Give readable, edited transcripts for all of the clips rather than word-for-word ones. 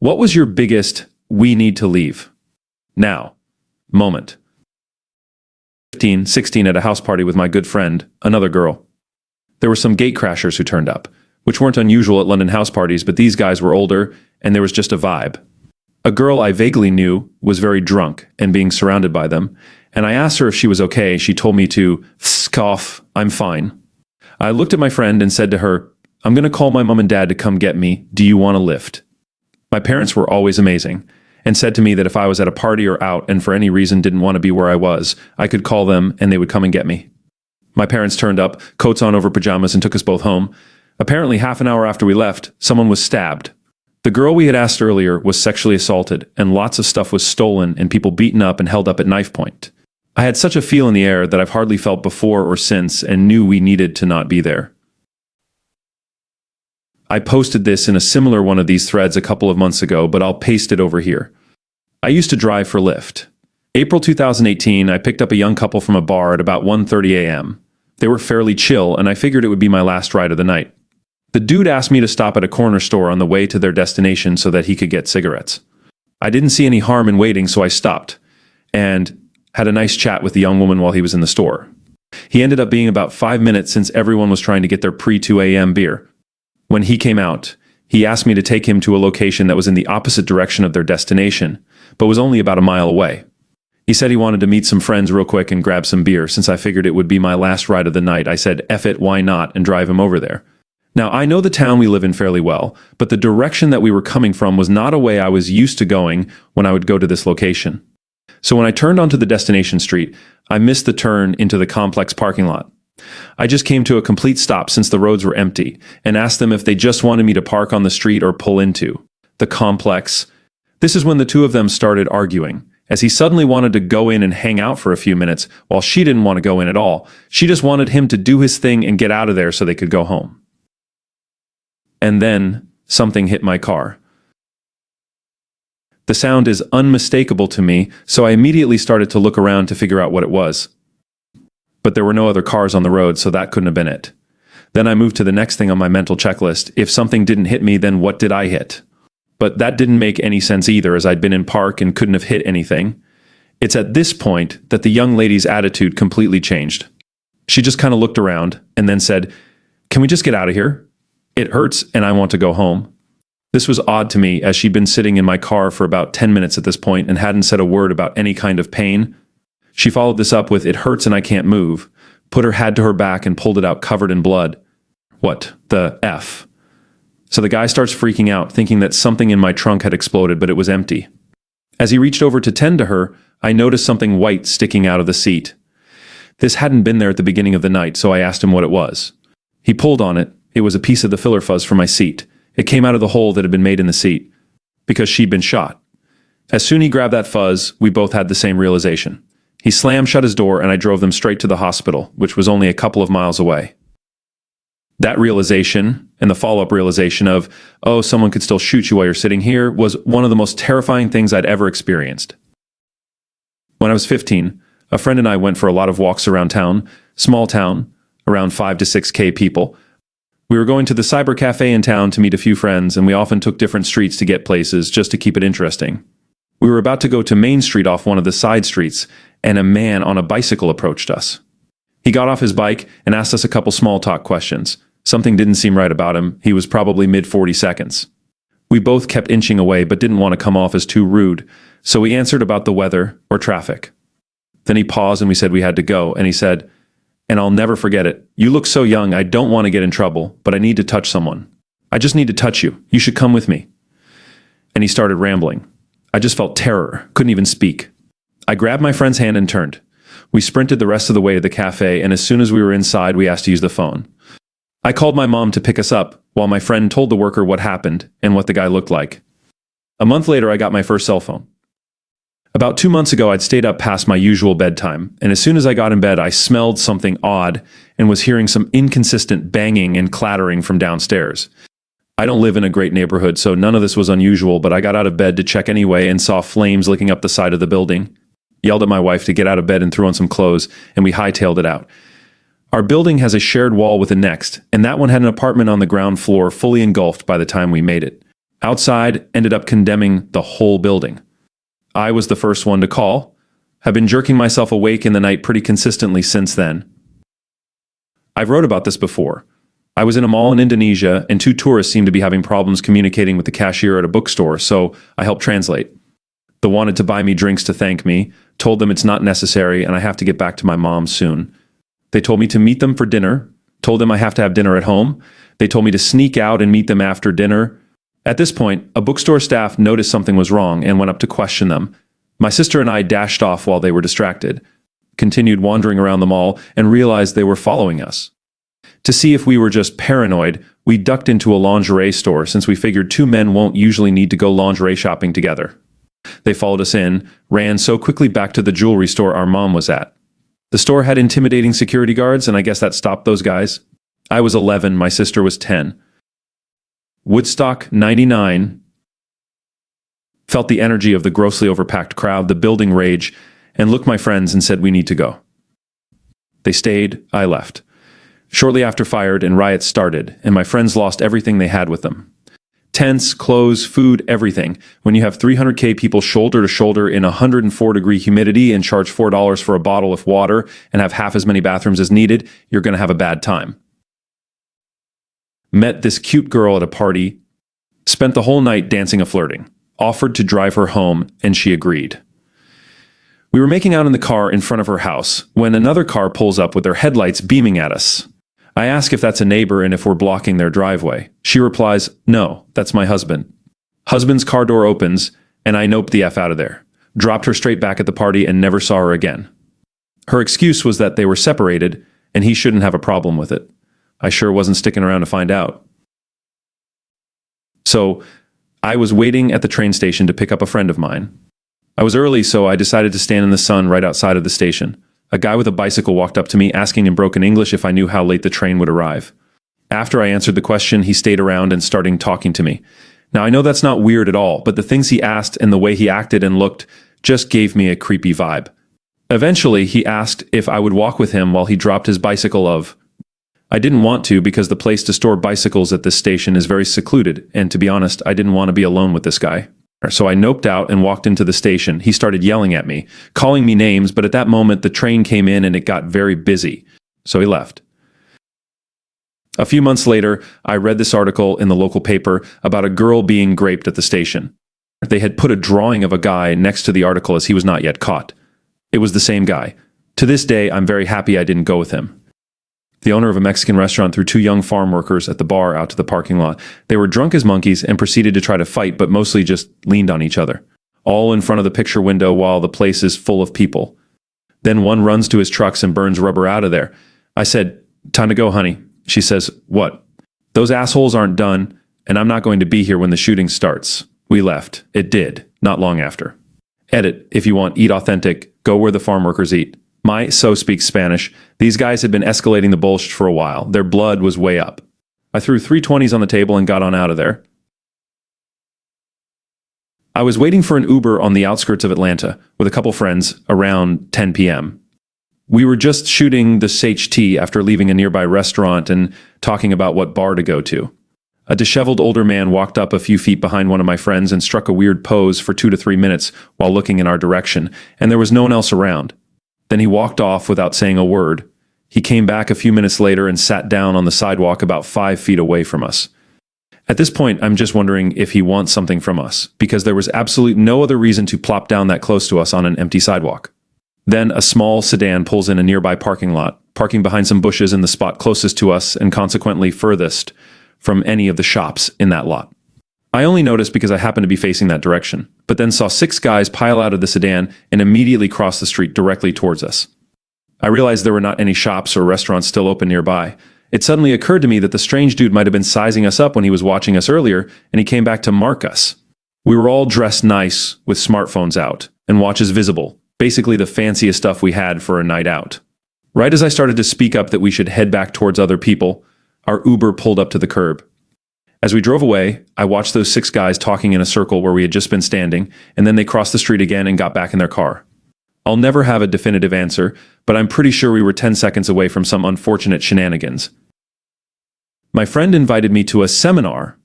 What was your biggest "we need to leave now" moment? 15, 16 at a house party with my good friend, another girl. There were some gate crashers who turned up, which weren't unusual at London house parties, but these guys were older, and there was just a vibe. A girl I vaguely knew was very drunk and being surrounded by them, and I asked her if she was okay. She told me to "F*** I'm fine." I looked at my friend and said to her, "I'm going to call my mom and dad to come get me. Do you want a lift?" My parents were always amazing, and said to me that if I was at a party or out and for any reason didn't want to be where I was, I could call them and they would come and get me. My parents turned up, coats on over pajamas, and took us both home. Apparently, half an hour after we left, someone was stabbed. The girl we had asked earlier was sexually assaulted, and lots of stuff was stolen and people beaten up and held up at knife point. I had such a feel in the air that I've hardly felt before or since, and knew we needed to not be there. I posted this in a similar one of these threads a couple of months ago, but I'll paste it over here. I used to drive for Lyft. April 2018, I picked up a young couple from a bar at about 1:30 a.m. They were fairly chill, and I figured it would be my last ride of the night. The dude asked me to stop at a corner store on the way to their destination so that he could get cigarettes. I didn't see any harm in waiting, so I stopped, and had a nice chat with the young woman while he was in the store. He ended up being about 5 minutes since everyone was trying to get their pre-2 a.m. beer. When he came out, he asked me to take him to a location that was in the opposite direction of their destination, but was only about a mile away. He said he wanted to meet some friends real quick and grab some beer. Since I figured it would be my last ride of the night, I said, "F it, why not?" and drive him over there. Now, I know the town we live in fairly well, but the direction that we were coming from was not a way I was used to going when I would go to this location. So when I turned onto the destination street, I missed the turn into the complex parking lot. I just came to a complete stop since the roads were empty, and asked them if they just wanted me to park on the street or pull into the complex. This is when the two of them started arguing, as he suddenly wanted to go in and hang out for a few minutes, while she didn't want to go in at all. She just wanted him to do his thing and get out of there so they could go home. And then something hit my car. The sound is unmistakable to me, so I immediately started to look around to figure out what it was. But there were no other cars on the road, so that couldn't have been it. Then I moved to the next thing on my mental checklist. If something didn't hit me, then what did I hit? But that didn't make any sense either, as I'd been in park and couldn't have hit anything. It's at this point that the young lady's attitude completely changed. She just kind of looked around and then said, "Can we just get out of here? It hurts and I want to go home." This was odd to me, as she'd been sitting in my car for about 10 minutes at this point and hadn't said a word about any kind of pain. She followed this up with, "It hurts and I can't move," put her hand to her back and pulled it out covered in blood. What the F? So the guy starts freaking out, thinking that something in my trunk had exploded, but it was empty. As he reached over to tend to her, I noticed something white sticking out of the seat. This hadn't been there at the beginning of the night, so I asked him what it was. He pulled on it. It was a piece of the filler fuzz from my seat. It came out of the hole that had been made in the seat, because she'd been shot. As soon as he grabbed that fuzz, we both had the same realization. He slammed shut his door, and I drove them straight to the hospital, which was only a couple of miles away. That realization, and the follow-up realization of, oh, someone could still shoot you while you're sitting here, was one of the most terrifying things I'd ever experienced. When I was 15, a friend and I went for a lot of walks around town, small town, around 5 to 6K people. We were going to the cyber cafe in town to meet a few friends, and we often took different streets to get places just to keep it interesting. We were about to go to Main Street off one of the side streets, and a man on a bicycle approached us. He got off his bike and asked us a couple small talk questions. Something didn't seem right about him. He was probably mid-40 seconds. We both kept inching away but didn't want to come off as too rude, so we answered about the weather or traffic. Then he paused and we said we had to go, and he said, "And I'll never forget it. You look so young, I don't want to get in trouble, but I need to touch someone. I just need to touch you. You should come with me." And he started rambling. I just felt terror, couldn't even speak. I grabbed my friend's hand and turned. We sprinted the rest of the way to the cafe, and as soon as we were inside, we asked to use the phone. I called my mom to pick us up, while my friend told the worker what happened and what the guy looked like. A month later, I got my first cell phone. About 2 months ago, I'd stayed up past my usual bedtime, and as soon as I got in bed, I smelled something odd and was hearing some inconsistent banging and clattering from downstairs. I don't live in a great neighborhood, so none of this was unusual, but I got out of bed to check anyway and saw flames licking up the side of the building. Yelled at my wife to get out of bed and threw on some clothes, and we hightailed it out. Our building has a shared wall with the next, and that one had an apartment on the ground floor fully engulfed by the time we made it. Outside ended up condemning the whole building. I was the first one to call. Have been jerking myself awake in the night pretty consistently since then. I've wrote about this before. I was in a mall in Indonesia, and two tourists seemed to be having problems communicating with the cashier at a bookstore, so I helped translate. They wanted to buy me drinks to thank me, told them it's not necessary and I have to get back to my mom soon. They told me to meet them for dinner, told them I have to have dinner at home. They told me to sneak out and meet them after dinner. At this point, a bookstore staff noticed something was wrong and went up to question them. My sister and I dashed off while they were distracted, continued wandering around the mall, and realized they were following us. To see if we were just paranoid, we ducked into a lingerie store since we figured two men won't usually need to go lingerie shopping together. They followed us in, ran so quickly back to the jewelry store our mom was at. The store had intimidating security guards, and I guess that stopped those guys. I was 11, my sister was 10. Woodstock 99 felt the energy of the grossly overpacked crowd, the building rage, and looked my friends and said we need to go. They stayed, I left. Shortly after fired and riots started, and my friends lost everything they had with them. Tents, clothes, food, everything. When you have 300K people shoulder to shoulder in 104-degree humidity and charge $4 for a bottle of water and have half as many bathrooms as needed, you're going to have a bad time. Met this cute girl at a party, spent the whole night dancing and flirting, offered to drive her home, and she agreed. We were making out in the car in front of her house when another car pulls up with their headlights beaming at us. I ask if that's a neighbor and if we're blocking their driveway. She replies, "No, that's my husband." Husband's car door opens, and I noped the F out of there. Dropped her straight back at the party and never saw her again. Her excuse was that they were separated, and he shouldn't have a problem with it. I sure wasn't sticking around to find out. So, I was waiting at the train station to pick up a friend of mine. I was early, so I decided to stand in the sun right outside of the station. A guy with a bicycle walked up to me, asking in broken English if I knew how late the train would arrive. After I answered the question, he stayed around and started talking to me. Now, I know that's not weird at all, but the things he asked and the way he acted and looked just gave me a creepy vibe. Eventually, he asked if I would walk with him while he dropped his bicycle off. I didn't want to because the place to store bicycles at this station is very secluded, and to be honest, I didn't want to be alone with this guy. So I noped out and walked into the station. He started yelling at me, calling me names, but at that moment the train came in and it got very busy. So he left. A few months later, I read this article in the local paper about a girl being raped at the station. They had put a drawing of a guy next to the article as he was not yet caught. It was the same guy. To this day, I'm very happy I didn't go with him. The owner of a Mexican restaurant threw two young farm workers at the bar out to the parking lot. They were drunk as monkeys and proceeded to try to fight, but mostly just leaned on each other. All in front of the picture window while the place is full of people. Then one runs to his trucks and burns rubber out of there. I said, "Time to go, honey." She says, "What?" "Those assholes aren't done, and I'm not going to be here when the shooting starts." We left. It did, not long after. Edit, if you want, eat authentic, go where the farm workers eat. My so speaks Spanish. These guys had been escalating the bullshit for a while. Their blood was way up. I threw 320s on the table and got on out of there. I was waiting for an Uber on the outskirts of Atlanta with a couple friends around 10 p.m. We were just shooting the HT after leaving a nearby restaurant and talking about what bar to go to. A disheveled older man walked up a few feet behind one of my friends and struck a weird pose for 2 to 3 minutes while looking in our direction, and there was no one else around. Then he walked off without saying a word. He came back a few minutes later and sat down on the sidewalk about 5 feet away from us. At this point, I'm just wondering if he wants something from us, because there was absolutely no other reason to plop down that close to us on an empty sidewalk. Then a small sedan pulls in a nearby parking lot, parking behind some bushes in the spot closest to us and consequently furthest from any of the shops in that lot. I only noticed because I happened to be facing that direction, but then saw 6 guys pile out of the sedan and immediately cross the street directly towards us. I realized there were not any shops or restaurants still open nearby. It suddenly occurred to me that the strange dude might have been sizing us up when he was watching us earlier, and he came back to mark us. We were all dressed nice, with smartphones out, and watches visible, basically the fanciest stuff we had for a night out. Right as I started to speak up that we should head back towards other people, our Uber pulled up to the curb. As we drove away, I watched those 6 guys talking in a circle where we had just been standing, and then they crossed the street again and got back in their car. I'll never have a definitive answer, but I'm pretty sure we were 10 seconds away from some unfortunate shenanigans. My friend invited me to a seminar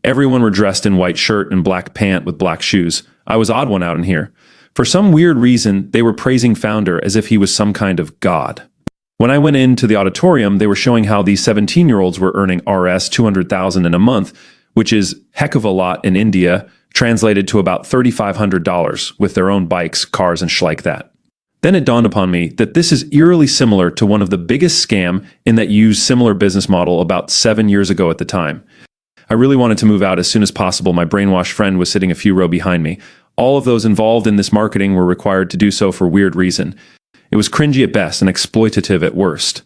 Everyone were dressed in white shirt and black pant with black shoes. I was odd one out in here. For some weird reason, they were praising Founder as if he was some kind of god. When I went into the auditorium, they were showing how these 17-year-olds were earning Rs 200,000 in a month, which is heck of a lot in India, translated to about $3,500 with their own bikes, cars, and sh like that. Then it dawned upon me that this is eerily similar to one of the biggest scam in that used similar business model about 7 years ago at the time. I really wanted to move out as soon as possible. My brainwashed friend was sitting a few rows behind me. All of those involved in this marketing were required to do so for weird reason. It was cringy at best and exploitative at worst.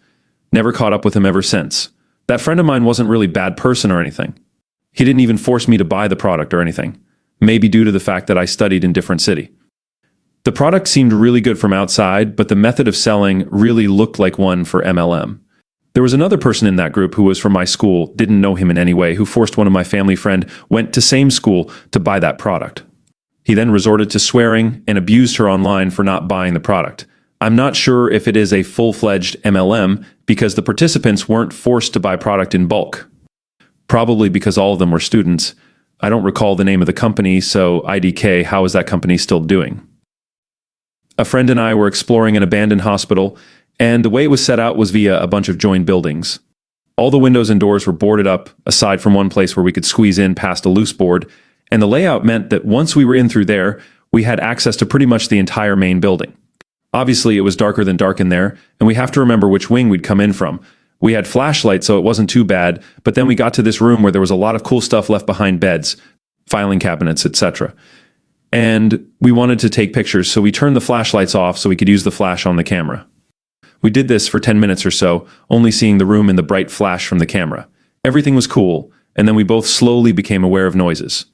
Never caught up with him ever since. That friend of mine wasn't really a bad person or anything. He didn't even force me to buy the product or anything. Maybe due to the fact that I studied in a different city. The product seemed really good from outside, but the method of selling really looked like one for MLM. There was another person in that group who was from my school, didn't know him in any way, who forced one of my family friend, went to same school to buy that product. He then resorted to swearing and abused her online for not buying the product. I'm not sure if it is a full-fledged MLM because the participants weren't forced to buy product in bulk. Probably because all of them were students. I don't recall the name of the company, so IDK, how is that company still doing? A friend and I were exploring an abandoned hospital, and the way it was set out was via a bunch of joined buildings. All the windows and doors were boarded up, aside from one place where we could squeeze in past a loose board, and the layout meant that once we were in through there, we had access to pretty much the entire main building. Obviously, it was darker than dark in there, and we have to remember which wing we'd come in from. We had flashlights, so it wasn't too bad, but then we got to this room where there was a lot of cool stuff left behind beds, filing cabinets, etc. And we wanted to take pictures, so we turned the flashlights off so we could use the flash on the camera. We did this for 10 minutes or so, only seeing the room in the bright flash from the camera. Everything was cool, and then we both slowly became aware of noises.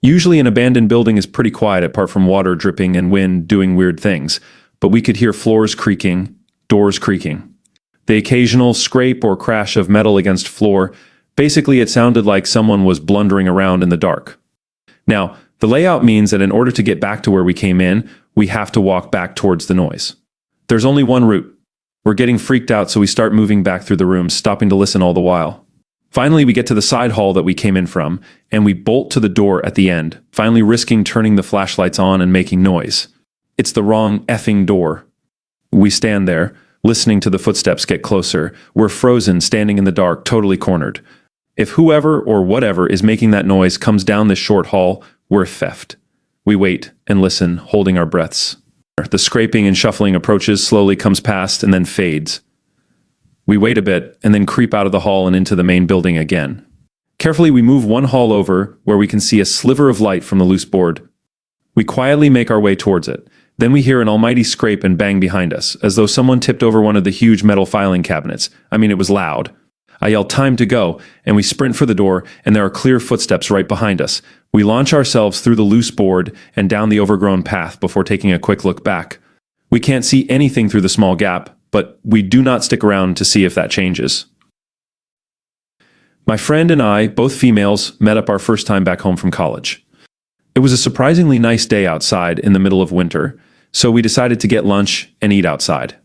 Usually an abandoned building is pretty quiet apart from water dripping and wind doing weird things, but we could hear floors creaking, doors creaking. The occasional scrape or crash of metal against floor, basically it sounded like someone was blundering around in the dark. Now, the layout means that in order to get back to where we came in, we have to walk back towards the noise. There's only one route. We're getting freaked out, so we start moving back through the rooms, stopping to listen all the while. Finally, we get to the side hall that we came in from, and we bolt to the door at the end, finally risking turning the flashlights on and making noise. It's the wrong effing door. We stand there, listening to the footsteps get closer. We're frozen, standing in the dark, totally cornered. If whoever or whatever is making that noise comes down this short hall, we're theft. We wait and listen, holding our breaths. The scraping and shuffling approaches, slowly comes past, and then fades. We wait a bit, and then creep out of the hall and into the main building again. Carefully, we move one hall over, where we can see a sliver of light from the loose board. We quietly make our way towards it. Then we hear an almighty scrape and bang behind us, as though someone tipped over one of the huge metal filing cabinets. I mean, it was loud. I yell, "Time to go," and we sprint for the door, and there are clear footsteps right behind us. We launch ourselves through the loose board and down the overgrown path before taking a quick look back. We can't see anything through the small gap, but we do not stick around to see if that changes. My friend and I, both females, met up our first time back home from college. It was a surprisingly nice day outside in the middle of winter, so we decided to get lunch and eat outside.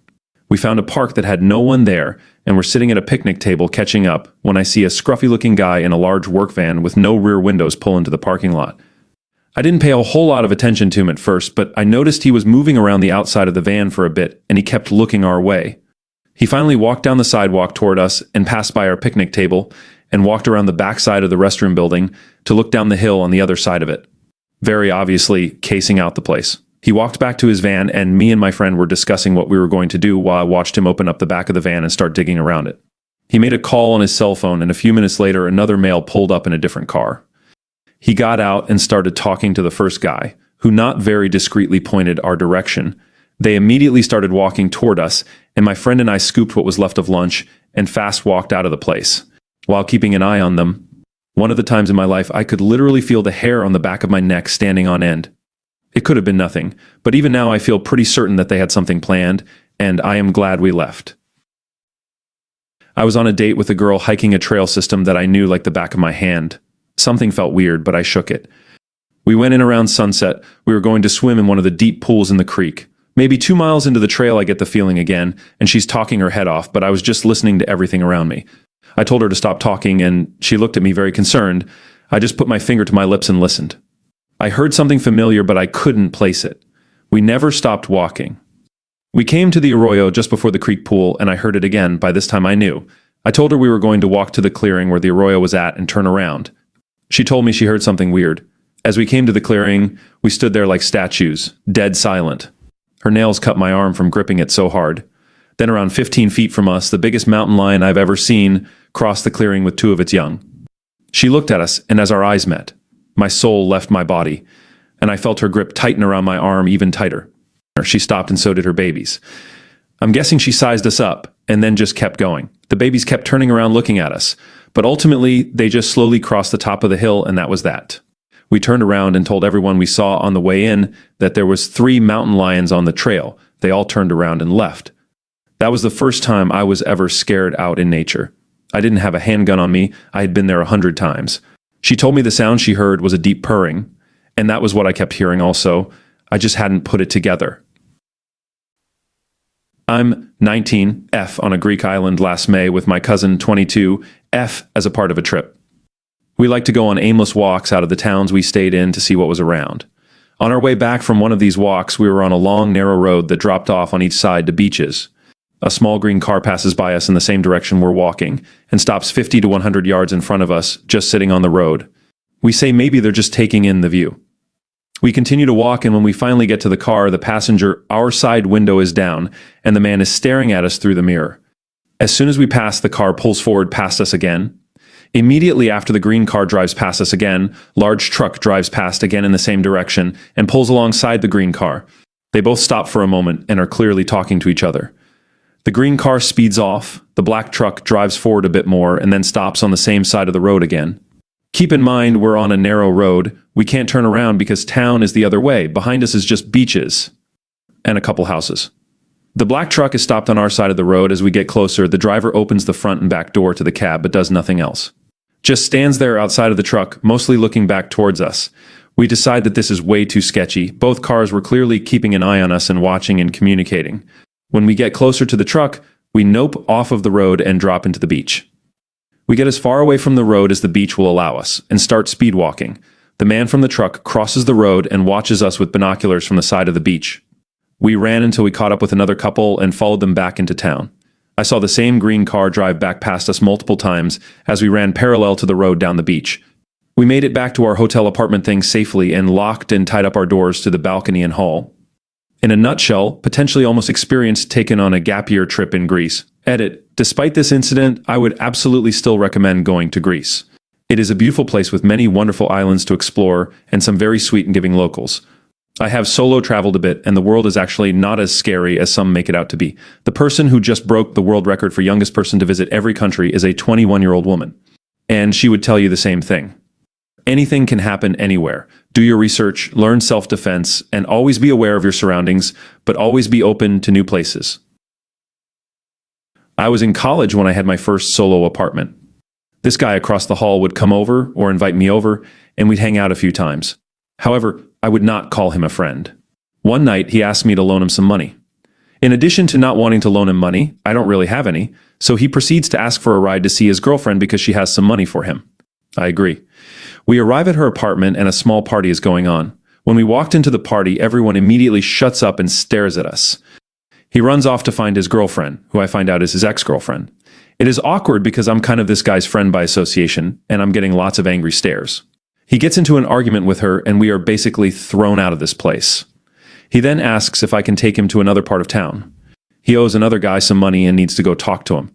We found a park that had no one there, and were sitting at a picnic table catching up when I see a scruffy-looking guy in a large work van with no rear windows pull into the parking lot. I didn't pay a whole lot of attention to him at first, but I noticed he was moving around the outside of the van for a bit, and he kept looking our way. He finally walked down the sidewalk toward us and passed by our picnic table and walked around the back side of the restroom building to look down the hill on the other side of it, very obviously casing out the place. He walked back to his van, and me and my friend were discussing what we were going to do while I watched him open up the back of the van and start digging around it. He made a call on his cell phone, and a few minutes later, another male pulled up in a different car. He got out and started talking to the first guy, who not very discreetly pointed our direction. They immediately started walking toward us, and my friend and I scooped what was left of lunch and fast walked out of the place, while keeping an eye on them. One of the times in my life, I could literally feel the hair on the back of my neck standing on end. It could have been nothing, but even now I feel pretty certain that they had something planned, and I am glad we left. I was on a date with a girl hiking a trail system that I knew like the back of my hand. Something felt weird, but I shook it. We went in around sunset. We were going to swim in one of the deep pools in the creek. Maybe 2 miles into the trail I get the feeling again, and she's talking her head off, but I was just listening to everything around me. I told her to stop talking, and she looked at me very concerned. I just put my finger to my lips and listened. I heard something familiar, but I couldn't place it. We never stopped walking. We came to the arroyo just before the creek pool, and I heard it again. By this time I knew. I told her we were going to walk to the clearing where the arroyo was at and turn around. She told me she heard something weird. As we came to the clearing, we stood there like statues, dead silent. Her nails cut my arm from gripping it so hard. Then around 15 feet from us, the biggest mountain lion I've ever seen crossed the clearing with 2 of its young. She looked at us, and as our eyes met, my soul left my body, and I felt her grip tighten around my arm even tighter. She stopped, and so did her babies. I'm guessing she sized us up, and then just kept going. The babies kept turning around looking at us, but ultimately they just slowly crossed the top of the hill, and that was that. We turned around and told everyone we saw on the way in that there was 3 mountain lions on the trail. They all turned around and left. That was the first time I was ever scared out in nature. I didn't have a handgun on me. I had been there 100 times. She told me the sound she heard was a deep purring, and that was what I kept hearing also. I just hadn't put it together. I'm 19, F, on a Greek island last May with my cousin, 22, F, as a part of a trip. We like to go on aimless walks out of the towns we stayed in to see what was around. On our way back from one of these walks, we were on a long, narrow road that dropped off on each side to beaches. A small green car passes by us in the same direction we're walking and stops 50 to 100 yards in front of us, just sitting on the road. We say maybe they're just taking in the view. We continue to walk, and when we finally get to the car, the passenger, our side window is down, and the man is staring at us through the mirror. As soon as we pass, the car pulls forward past us again. Immediately after the green car drives past us again, large truck drives past again in the same direction and pulls alongside the green car. They both stop for a moment and are clearly talking to each other. The green car speeds off, the black truck drives forward a bit more and then stops on the same side of the road again. Keep in mind we're on a narrow road. We can't turn around because town is the other way. Behind us is just beaches and a couple houses. The black truck is stopped on our side of the road. As we get closer, the driver opens the front and back door to the cab but does nothing else. Just stands there outside of the truck, mostly looking back towards us. We decide that this is way too sketchy. Both cars were clearly keeping an eye on us and watching and communicating. When we get closer to the truck, we nope off of the road and drop into the beach. We get as far away from the road as the beach will allow us and start speed walking. The man from the truck crosses the road and watches us with binoculars from the side of the beach. We ran until we caught up with another couple and followed them back into town. I saw the same green car drive back past us multiple times as we ran parallel to the road down the beach. We made it back to our hotel apartment thing safely and locked and tied up our doors to the balcony and hall. In a nutshell, potentially almost experienced taken on a gap year trip in Greece. Edit. Despite this incident, I would absolutely still recommend going to Greece. It is a beautiful place with many wonderful islands to explore and some very sweet and giving locals. I have solo traveled a bit, and the world is actually not as scary as some make it out to be. The person who just broke the world record for youngest person to visit every country is a 21-year-old woman. And she would tell you the same thing. Anything can happen anywhere. Do your research, learn self-defense, and always be aware of your surroundings, but always be open to new places. I was in college when I had my first solo apartment. This guy across the hall would come over or invite me over, and we'd hang out a few times. However, I would not call him a friend. One night, he asked me to loan him some money. In addition to not wanting to loan him money, I don't really have any, so he proceeds to ask for a ride to see his girlfriend because she has some money for him. I agree. We arrive at her apartment and a small party is going on. When we walked into the party, everyone immediately shuts up and stares at us. He runs off to find his girlfriend, who I find out is his ex-girlfriend. It is awkward because I'm kind of this guy's friend by association, and I'm getting lots of angry stares. He gets into an argument with her, and we are basically thrown out of this place. He then asks if I can take him to another part of town. He owes another guy some money and needs to go talk to him.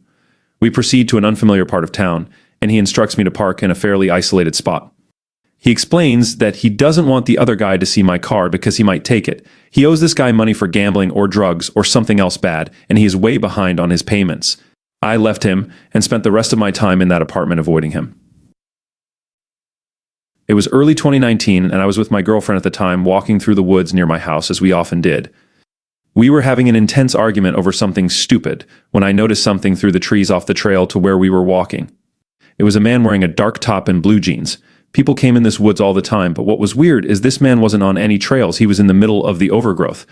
We proceed to an unfamiliar part of town, and he instructs me to park in a fairly isolated spot. He explains that he doesn't want the other guy to see my car because he might take it. He owes this guy money for gambling or drugs or something else bad, and he is way behind on his payments. I left him and spent the rest of my time in that apartment avoiding him. It was early 2019, and I was with my girlfriend at the time walking through the woods near my house, as we often did. We were having an intense argument over something stupid when I noticed something through the trees off the trail to where we were walking. It was a man wearing a dark top and blue jeans. People came in this woods all the time, but what was weird is this man wasn't on any trails. He was in the middle of the overgrowth.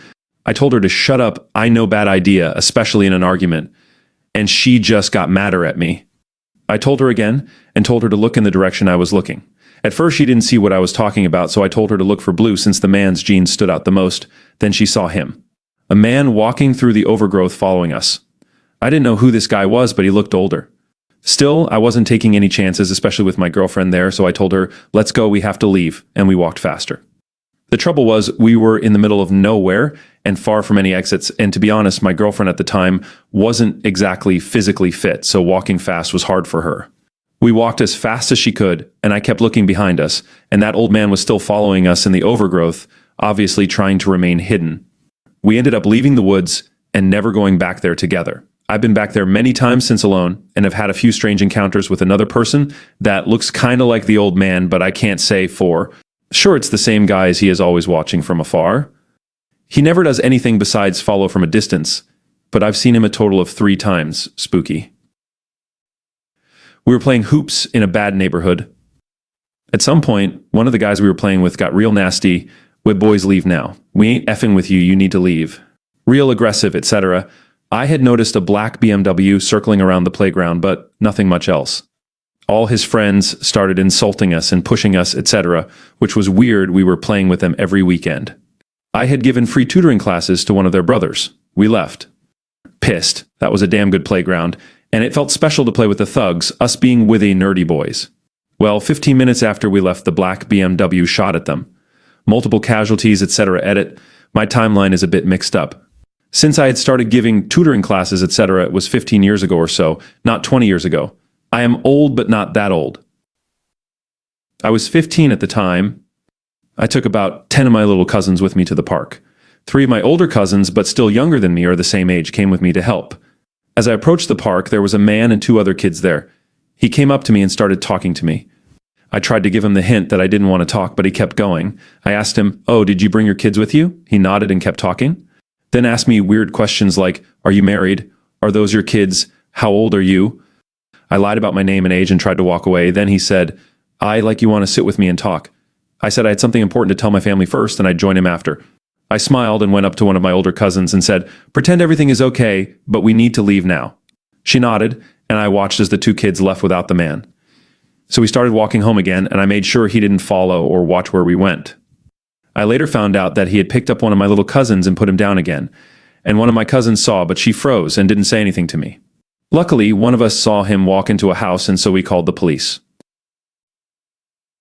I told her to shut up. I know bad idea, especially in an argument. And she just got madder at me. I told her again and told her to look in the direction I was looking. At first, she didn't see what I was talking about, so I told her to look for Blue since the man's jeans stood out the most. Then she saw him. A man walking through the overgrowth following us. I didn't know who this guy was, but he looked older. Still, I wasn't taking any chances, especially with my girlfriend there, so I told her, let's go, we have to leave, and we walked faster. The trouble was, we were in the middle of nowhere and far from any exits, and to be honest, my girlfriend at the time wasn't exactly physically fit, so walking fast was hard for her. We walked as fast as she could, and I kept looking behind us, and that old man was still following us in the overgrowth, obviously trying to remain hidden. We ended up leaving the woods and never going back there together. I've been back there many times since alone, and have had a few strange encounters with another person that looks kind of like the old man, but I can't say for sure it's the same guy as he is always watching from afar. He never does anything besides follow from a distance, but I've seen him a total of 3 times. Spooky. We were playing hoops in a bad neighborhood. At some point, one of the guys we were playing with got real nasty. "We boys leave now. We ain't effing with you, you need to leave." Real aggressive, etc. I had noticed a black BMW circling around the playground, but nothing much else. All his friends started insulting us and pushing us, etc., which was weird. We were playing with them every weekend. I had given free tutoring classes to one of their brothers. We left. Pissed. That was a damn good playground, and it felt special to play with the thugs, us being witty nerdy boys. Well, 15 minutes after we left, the black BMW shot at them. Multiple casualties, etc. Edit. My timeline is a bit mixed up. Since I had started giving tutoring classes, etc., it was 15 years ago or so, not 20 years ago. I am old, but not that old. I was 15 at the time. I took about 10 of my little cousins with me to the park. 3 of my older cousins, but still younger than me or the same age, came with me to help. As I approached the park, there was a man and 2 other kids there. He came up to me and started talking to me. I tried to give him the hint that I didn't want to talk, but he kept going. I asked him, "Oh, did you bring your kids with you?" He nodded and kept talking. Then asked me weird questions like, "Are you married? Are those your kids? How old are you?" I lied about my name and age and tried to walk away. Then he said, "I like you want to sit with me and talk." I said I had something important to tell my family first and I'd join him after. I smiled and went up to one of my older cousins and said, "Pretend everything is okay, but we need to leave now." She nodded, and I watched as the 2 kids left without the man. So we started walking home again, and I made sure he didn't follow or watch where we went. I later found out that he had picked up one of my little cousins and put him down again, and one of my cousins saw, but she froze and didn't say anything to me. Luckily, one of us saw him walk into a house, and so we called the police.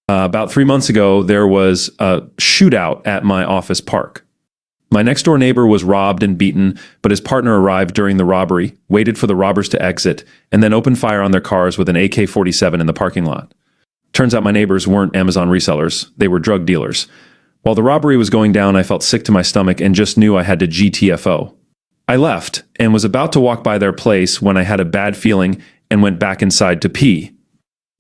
About 3 months ago, there was a shootout at my office park. My next-door neighbor was robbed and beaten, but his partner arrived during the robbery, waited for the robbers to exit, and then opened fire on their cars with an AK-47 in the parking lot. Turns out my neighbors weren't Amazon resellers, they were drug dealers. While the robbery was going down, I felt sick to my stomach and just knew I had to GTFO. I left and was about to walk by their place when I had a bad feeling and went back inside to pee.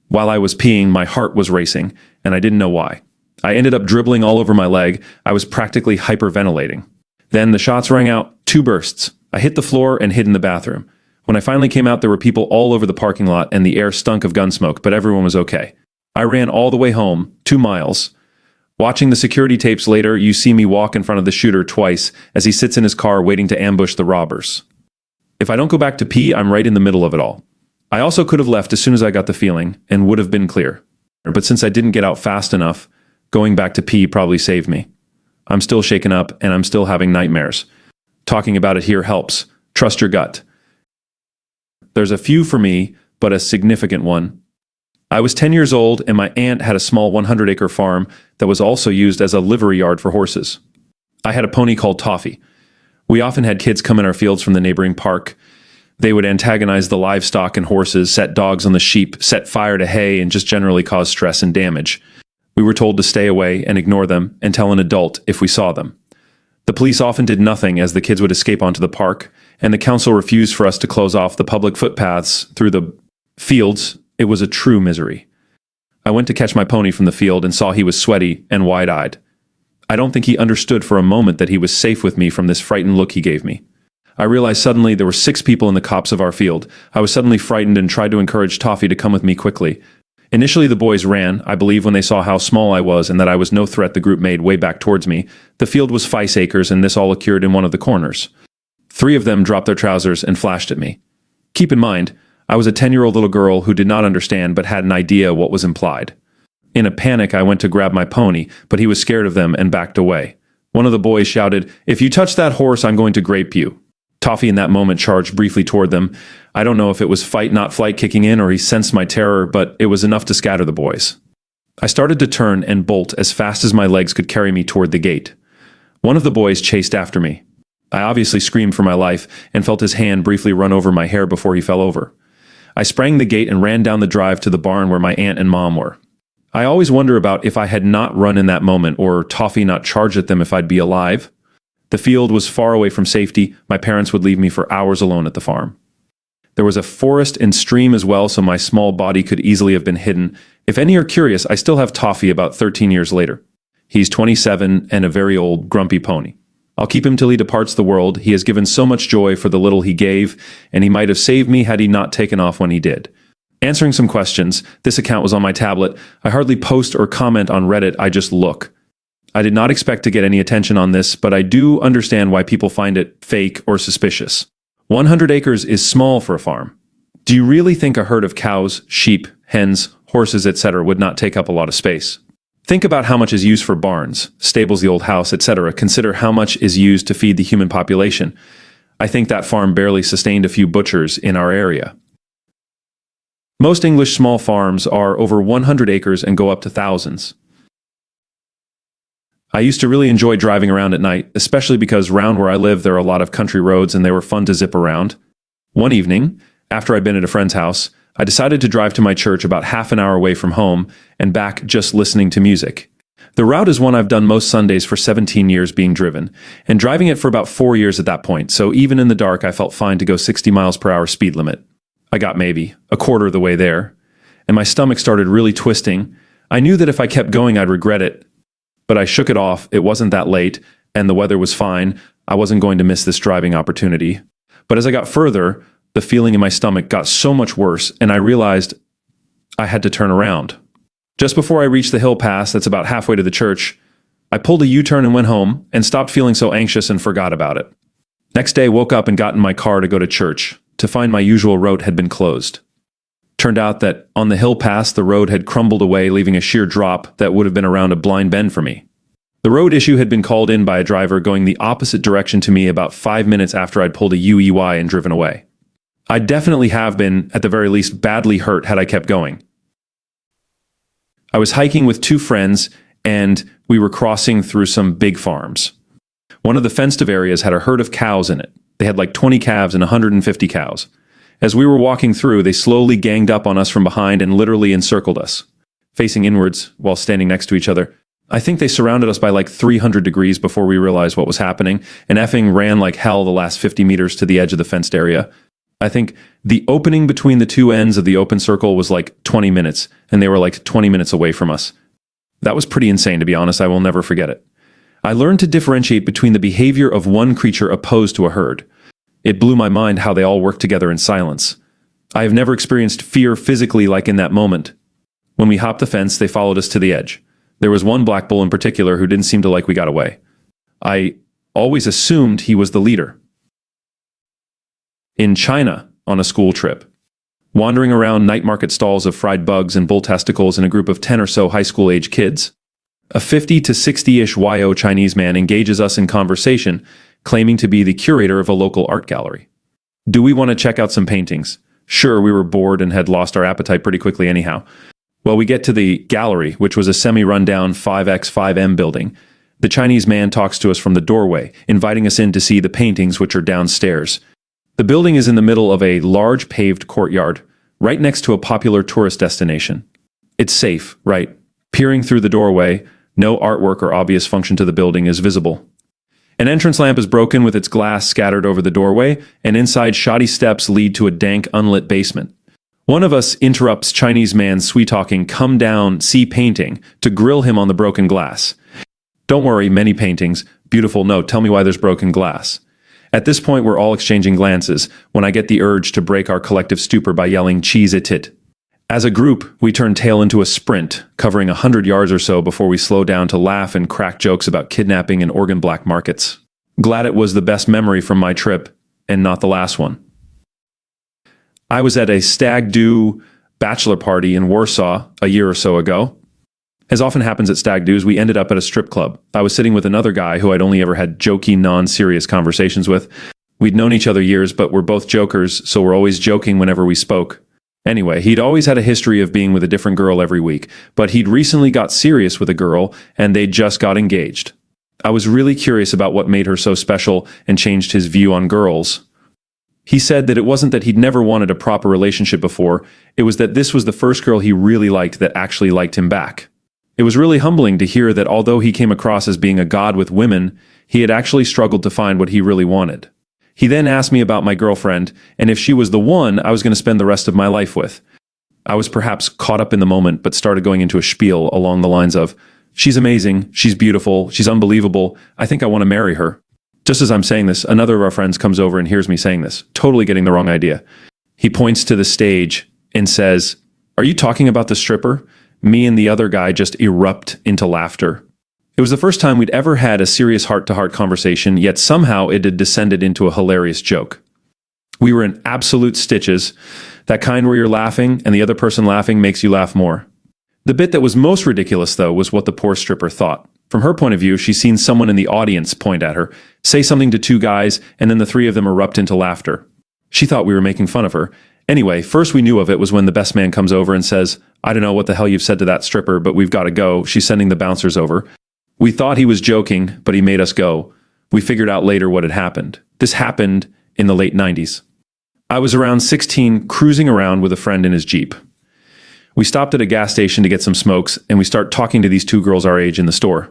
While I was peeing, my heart was racing, and I didn't know why. I ended up dribbling all over my leg. I was practically hyperventilating. Then the shots rang out, 2 bursts. I hit the floor and hid in the bathroom. When I finally came out, there were people all over the parking lot and the air stunk of gun smoke, but everyone was okay. I ran all the way home, 2 miles. Watching the security tapes later, you see me walk in front of the shooter twice as he sits in his car waiting to ambush the robbers. If I don't go back to pee, I'm right in the middle of it all. I also could have left as soon as I got the feeling and would have been clear. But since I didn't get out fast enough, going back to pee probably saved me. I'm still shaken up and I'm still having nightmares. Talking about it here helps. Trust your gut. There's a few for me, but a significant one. I was 10 years old and my aunt had a small 100-acre farm that was also used as a livery yard for horses. I had a pony called Toffee. We often had kids come in our fields from the neighboring park. They would antagonize the livestock and horses, set dogs on the sheep, set fire to hay, and just generally cause stress and damage. We were told to stay away and ignore them and tell an adult if we saw them. The police often did nothing as the kids would escape onto the park, and the council refused for us to close off the public footpaths through the fields. It was a true misery. I went to catch my pony from the field and saw he was sweaty and wide-eyed. I don't think he understood for a moment that he was safe with me from this frightened look he gave me. I realized suddenly there were 6 people in the copse of our field. I was suddenly frightened and tried to encourage Toffee to come with me quickly. Initially the boys ran, I believe when they saw how small I was and that I was no threat the group made way back towards me. The field was 5 acres and this all occurred in one of the corners. 3 of them dropped their trousers and flashed at me. Keep in mind, I was a 10-year-old little girl who did not understand but had an idea what was implied. In a panic, I went to grab my pony, but he was scared of them and backed away. One of the boys shouted, "If you touch that horse, I'm going to grape you." Toffee in that moment charged briefly toward them. I don't know if it was fight not flight kicking in or he sensed my terror, but it was enough to scatter the boys. I started to turn and bolt as fast as my legs could carry me toward the gate. One of the boys chased after me. I obviously screamed for my life and felt his hand briefly run over my hair before he fell over. I sprang the gate and ran down the drive to the barn where my aunt and mom were. I always wonder about if I had not run in that moment or Toffee not charged at them if I'd be alive. The field was far away from safety. My parents would leave me for hours alone at the farm. There was a forest and stream as well, so my small body could easily have been hidden. If any are curious, I still have Toffee about 13 years later. He's 27 and a very old, grumpy pony. I'll keep him till he departs the world. He has given so much joy for the little he gave, and he might have saved me had he not taken off when he did. Answering some questions, this account was on my tablet. I hardly post or comment on Reddit, I just look. I did not expect to get any attention on this, but I do understand why people find it fake or suspicious. 100 acres is small for a farm. Do you really think a herd of cows, sheep, hens, horses, etc. would not take up a lot of space? Think about how much is used for barns, stables, the old house, etc. Consider how much is used to feed the human population. I think that farm barely sustained a few butchers in our area. Most English small farms are over 100 acres and go up to thousands. I used to really enjoy driving around at night, especially because round where I live there are a lot of country roads and they were fun to zip around. One evening, after I'd been at a friend's house, I decided to drive to my church about half an hour away from home and back just listening to music. The route is one I've done most Sundays for 17 years being driven, and driving it for about 4 years at that point, so even in the dark I felt fine to go 60 miles per hour speed limit. I got maybe a quarter of the way there, and my stomach started really twisting. I knew that if I kept going I'd regret it, but I shook it off. It wasn't that late, and the weather was fine. I wasn't going to miss this driving opportunity. But as I got further, the feeling in my stomach got so much worse, and I realized I had to turn around. Just before I reached the hill pass that's about halfway to the church, I pulled a U-turn and went home, and stopped feeling so anxious and forgot about it. Next day, woke up and got in my car to go to church, to find my usual road had been closed. Turned out that on the hill pass, the road had crumbled away, leaving a sheer drop that would have been around a blind bend for me. The road issue had been called in by a driver going the opposite direction to me about 5 minutes after I'd pulled a UEY and driven away. I'd definitely have been, at the very least, badly hurt had I kept going. I was hiking with 2 friends, and we were crossing through some big farms. One of the fenced-off areas had a herd of cows in it. They had like 20 calves and 150 cows. As we were walking through, they slowly ganged up on us from behind and literally encircled us, facing inwards while standing next to each other. I think they surrounded us by like 300 degrees before we realized what was happening, and effing ran like hell the last 50 meters to the edge of the fenced area. I think the opening between the 2 ends of the open circle was like 20 minutes, and they were like 20 minutes away from us. That was pretty insane, to be honest. I will never forget it. I learned to differentiate between the behavior of one creature opposed to a herd. It blew my mind how they all worked together in silence. I have never experienced fear physically like in that moment. When we hopped the fence, they followed us to the edge. There was one black bull in particular who didn't seem to like we got away. I always assumed he was the leader. In China, on a school trip, wandering around night market stalls of fried bugs and bull testicles in a group of 10 or so high school-age kids, a 50 to 60-ish YO Chinese man engages us in conversation, claiming to be the curator of a local art gallery. Do we want to check out some paintings? Sure, we were bored and had lost our appetite pretty quickly anyhow. Well, we get to the gallery, which was a semi-rundown 5x5M building. The Chinese man talks to us from the doorway, inviting us in to see the paintings which are downstairs. The building is in the middle of a large paved courtyard, right next to a popular tourist destination. It's safe, right? Peering through the doorway, no artwork or obvious function to the building is visible. An entrance lamp is broken with its glass scattered over the doorway, and inside shoddy steps lead to a dank, unlit basement. One of us interrupts Chinese man's sweet-talking "come down, see painting" to grill him on the broken glass. Don't worry, many paintings. Beautiful, no, tell me why there's broken glass. At this point, we're all exchanging glances, when I get the urge to break our collective stupor by yelling "cheese it." As a group, we turn tail into a sprint, covering 100 yards or so before we slow down to laugh and crack jokes about kidnapping and organ black markets. Glad it was the best memory from my trip, and not the last one. I was at a stag-do bachelor party in Warsaw a year or so ago. As often happens at stag do's, we ended up at a strip club. I was sitting with another guy who I'd only ever had jokey, non-serious conversations with. We'd known each other years, but we're both jokers, so we're always joking whenever we spoke. Anyway, he'd always had a history of being with a different girl every week, but he'd recently got serious with a girl, and they just got engaged. I was really curious about what made her so special and changed his view on girls. He said that it wasn't that he'd never wanted a proper relationship before, it was that this was the first girl he really liked that actually liked him back. It was really humbling to hear that although he came across as being a god with women, he had actually struggled to find what he really wanted. He then asked me about my girlfriend, and if she was the one I was going to spend the rest of my life with. I was perhaps caught up in the moment, but started going into a spiel along the lines of, "She's amazing, she's beautiful, she's unbelievable, I think I want to marry her." Just as I'm saying this, another of our friends comes over and hears me saying this, totally getting the wrong idea. He points to the stage and says, "Are you talking about the stripper?" Me and the other guy just erupt into laughter. It was the first time we'd ever had a serious heart-to-heart conversation, yet somehow it had descended into a hilarious joke. We were in absolute stitches, that kind where you're laughing and the other person laughing makes you laugh more. The bit that was most ridiculous, though, was what the poor stripper thought. From her point of view, she's seen someone in the audience point at her, say something to two guys, and then the three of them erupt into laughter. She thought we were making fun of her. Anyway, first we knew of it was when the best man comes over and says, "I don't know what the hell you've said to that stripper, but we've got to go. She's sending the bouncers over." We thought he was joking, but he made us go. We figured out later what had happened. This happened in the late 90s. I was around 16, cruising around with a friend in his Jeep. We stopped at a gas station to get some smokes, and we start talking to these two girls our age in the store.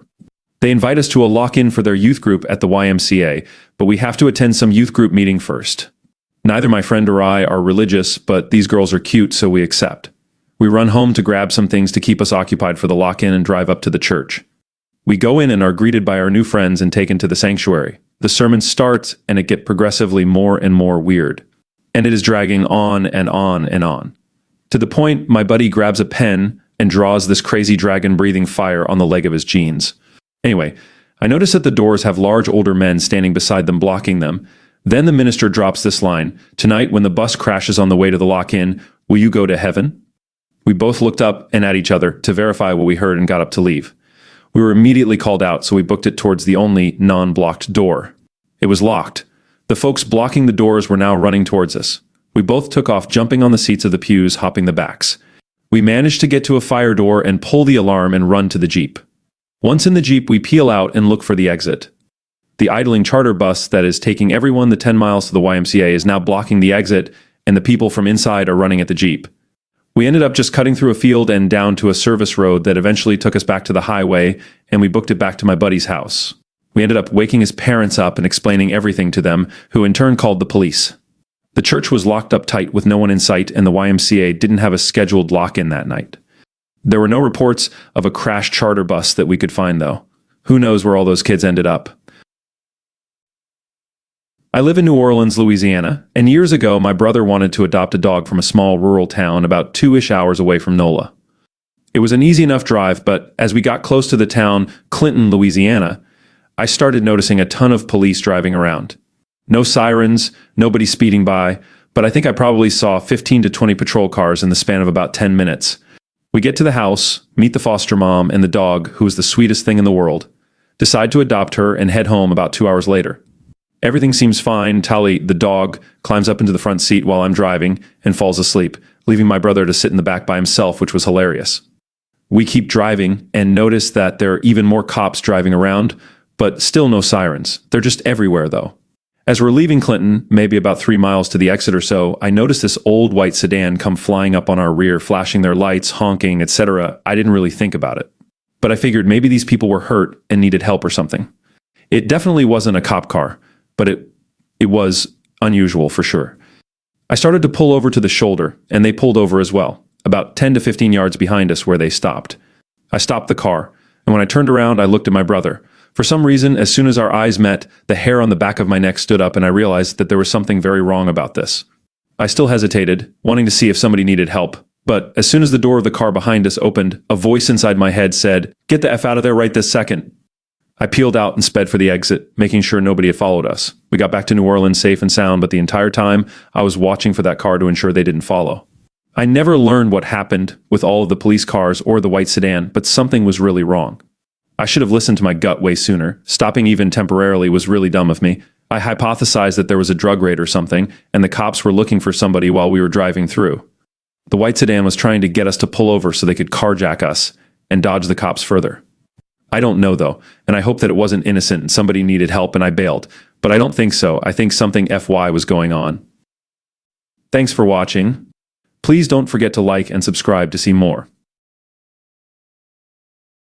They invite us to a lock-in for their youth group at the YMCA, but we have to attend some youth group meeting first. Neither my friend or I are religious, but these girls are cute, so we accept. We run home to grab some things to keep us occupied for the lock-in and drive up to the church. We go in and are greeted by our new friends and taken to the sanctuary. The sermon starts, and it gets progressively more and more weird. And it is dragging on and on and on. To the point, my buddy grabs a pen and draws this crazy dragon breathing fire on the leg of his jeans. Anyway, I notice that the doors have large older men standing beside them blocking them. Then the minister drops this line, "Tonight, when the bus crashes on the way to the lock-in, will you go to heaven?" We both looked up and at each other to verify what we heard and got up to leave. We were immediately called out, so we booked it towards the only non-blocked door. It was locked. The folks blocking the doors were now running towards us. We both took off, jumping on the seats of the pews, hopping the backs. We managed to get to a fire door and pull the alarm and run to the Jeep. Once in the Jeep, we peel out and look for the exit. The idling charter bus that is taking everyone the 10 miles to the YMCA is now blocking the exit, and the people from inside are running at the Jeep. We ended up just cutting through a field and down to a service road that eventually took us back to the highway, and we booked it back to my buddy's house. We ended up waking his parents up and explaining everything to them, who in turn called the police. The church was locked up tight with no one in sight, and the YMCA didn't have a scheduled lock-in that night. There were no reports of a crashed charter bus that we could find, though. Who knows where all those kids ended up? I live in New Orleans, Louisiana, and years ago my brother wanted to adopt a dog from a small rural town about 2-ish hours away from NOLA. It was an easy enough drive, but as we got close to the town, Clinton, Louisiana, I started noticing a ton of police driving around. No sirens, nobody speeding by, but I think I probably saw 15 to 20 patrol cars in the span of about 10 minutes. We get to the house, meet the foster mom and the dog, who is the sweetest thing in the world, decide to adopt her, and head home about 2 hours later. Everything seems fine. Tally, the dog, climbs up into the front seat while I'm driving and falls asleep, leaving my brother to sit in the back by himself, which was hilarious. We keep driving and notice that there are even more cops driving around, but still no sirens. They're just everywhere, though. As we're leaving Clinton, maybe about 3 miles to the exit or so, I notice this old white sedan come flying up on our rear, flashing their lights, honking, etc. I didn't really think about it, but I figured maybe these people were hurt and needed help or something. It definitely wasn't a cop car, but it was unusual for sure. I started to pull over to the shoulder, and they pulled over as well, about 10 to 15 yards behind us where they stopped. I stopped the car, and when I turned around, I looked at my brother. For some reason, as soon as our eyes met, the hair on the back of my neck stood up, and I realized that there was something very wrong about this. I still hesitated, wanting to see if somebody needed help, but as soon as the door of the car behind us opened, a voice inside my head said, "Get the F out of there right this second." I peeled out and sped for the exit, making sure nobody had followed us. We got back to New Orleans safe and sound, but the entire time, I was watching for that car to ensure they didn't follow. I never learned what happened with all of the police cars or the white sedan, but something was really wrong. I should have listened to my gut way sooner. Stopping even temporarily was really dumb of me. I hypothesized that there was a drug raid or something, and the cops were looking for somebody while we were driving through. The white sedan was trying to get us to pull over so they could carjack us and dodge the cops further. I don't know though, and I hope that it wasn't innocent and somebody needed help and I bailed, but I don't think so. I think something FY was going on. Thanks for watching. Please don't forget to like and subscribe to see more.